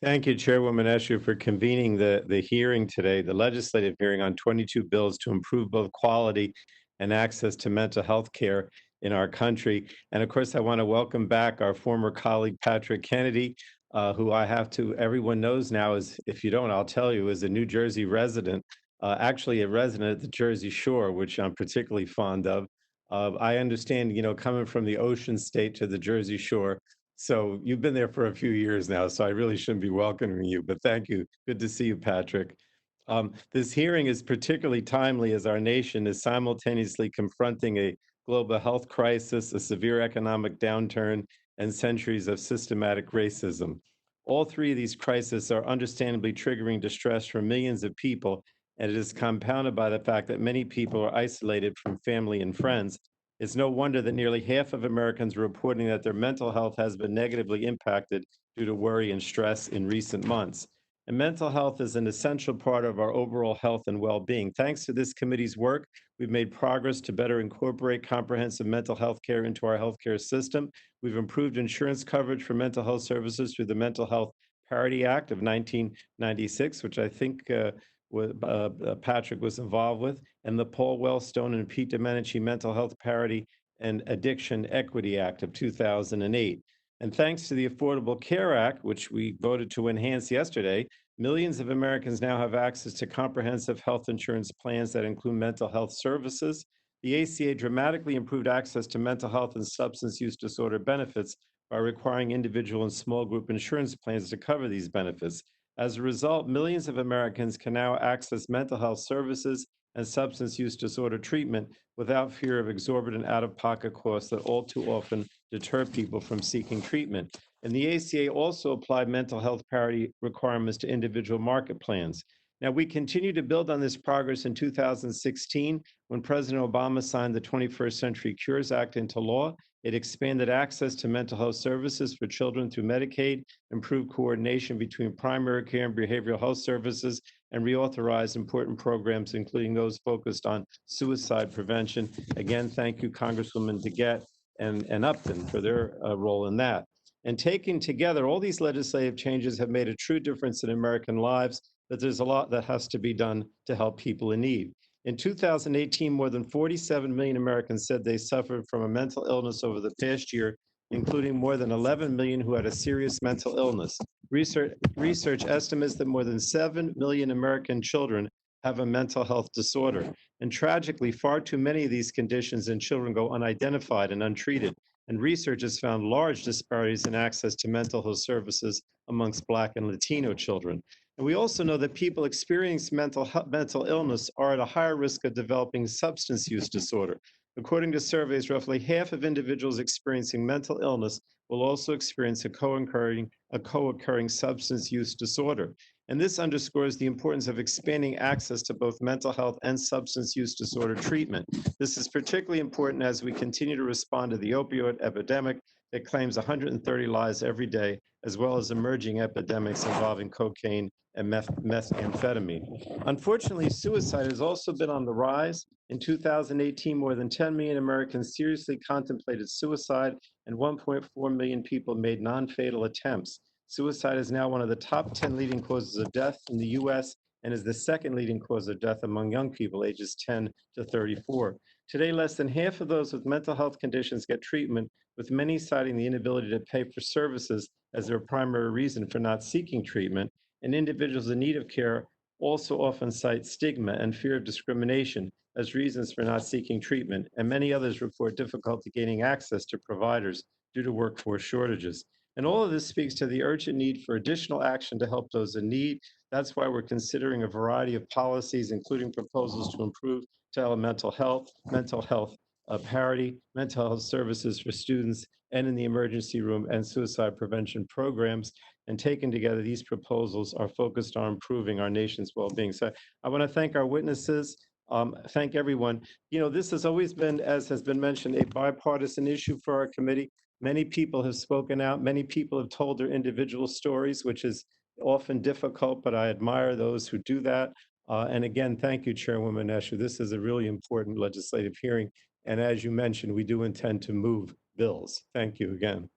Thank you, Chairwoman Escher, for convening the hearing today, the legislative hearing on 22 bills to improve both quality and access to mental health care in our country. And of course, I want to welcome back our former colleague, Patrick Kennedy, who everyone knows now is, if you don't, I'll tell you, is a New Jersey resident, actually a resident at the Jersey Shore, which I'm particularly fond of. I understand, coming from the ocean state to the Jersey Shore, so you've been there for a few years now, so I really shouldn't be welcoming you, but thank you. Good to see you, Patrick. This hearing is particularly timely as our nation is simultaneously confronting a global health crisis, a severe economic downturn, and centuries of systematic racism. All three of these crises are understandably triggering distress for millions of people, and it is compounded by the fact that many people are isolated from family and friends. It's no wonder that nearly half of Americans are reporting that their mental health has been negatively impacted due to worry and stress in recent months. And mental health is an essential part of our overall health and well being. Thanks to this committee's work, we've made progress to better incorporate comprehensive mental health care into our healthcare system. We've improved insurance coverage for mental health services through the Mental Health Parity Act of 1996, which I think Patrick was involved with, and the Paul Wellstone and Pete Domenici Mental Health Parity and Addiction Equity Act of 2008. And thanks to the Affordable Care Act, which we voted to enhance yesterday, millions of Americans now have access to comprehensive health insurance plans that include mental health services. The ACA dramatically improved access to mental health and substance use disorder benefits by requiring individual and small group insurance plans to cover these benefits. As a result, millions of Americans can now access mental health services and substance use disorder treatment without fear of exorbitant out of pocket costs that all too often deter people from seeking treatment. And the ACA also applied mental health parity requirements to individual market plans. Now, we continue to build on this progress in 2016 when President Obama signed the 21st Century Cures Act into law. It expanded access to mental health services for children through Medicaid, improved coordination between primary care and behavioral health services, and reauthorized important programs, including those focused on suicide prevention. Again, thank you, Congresswoman DeGette and Upton, for their role in that. And taken together, all these legislative changes have made a true difference in American lives, but there's a lot that has to be done to help people in need. In 2018, more than 47 million Americans said they suffered from a mental illness over the past year, including more than 11 million who had a serious mental illness. Research estimates that more than 7 million American children have a mental health disorder. And tragically, far too many of these conditions in children go unidentified and untreated. And research has found large disparities in access to mental health services amongst Black and Latino children. And we also know that people experiencing mental illness are at a higher risk of developing substance use disorder. According to surveys, roughly half of individuals experiencing mental illness will also experience a co-occurring substance use disorder. And this underscores the importance of expanding access to both mental health and substance use disorder treatment. This is particularly important as we continue to respond to the opioid epidemic that claims 130 lives every day, as well as emerging epidemics involving cocaine and methamphetamine. Unfortunately, suicide has also been on the rise. In 2018, more than 10 million Americans seriously contemplated suicide, and 1.4 million people made non-fatal attempts. Suicide is now one of the top 10 leading causes of death in the US and is the second leading cause of death among young people ages 10 to 34. Today, less than half of those with mental health conditions get treatment, with many citing the inability to pay for services as their primary reason for not seeking treatment. And individuals in need of care also often cite stigma and fear of discrimination as reasons for not seeking treatment, and many others report difficulty gaining access to providers due to workforce shortages. And all of this speaks to the urgent need for additional action to help those in need. That's why we're considering a variety of policies, including proposals to improve mental health parity, mental health services for students and in the emergency room, and suicide prevention programs. And taken together, these proposals are focused on improving our nation's well-being. So I want to thank our witnesses, thank everyone. This has always been, as has been mentioned, a bipartisan issue for our committee. Many people have spoken out. Many people have told their individual stories, which is often difficult, but I admire those who do that. And again, thank you, Chairwoman Escher. This is a really important legislative hearing. And as you mentioned, we do intend to move bills. Thank you again.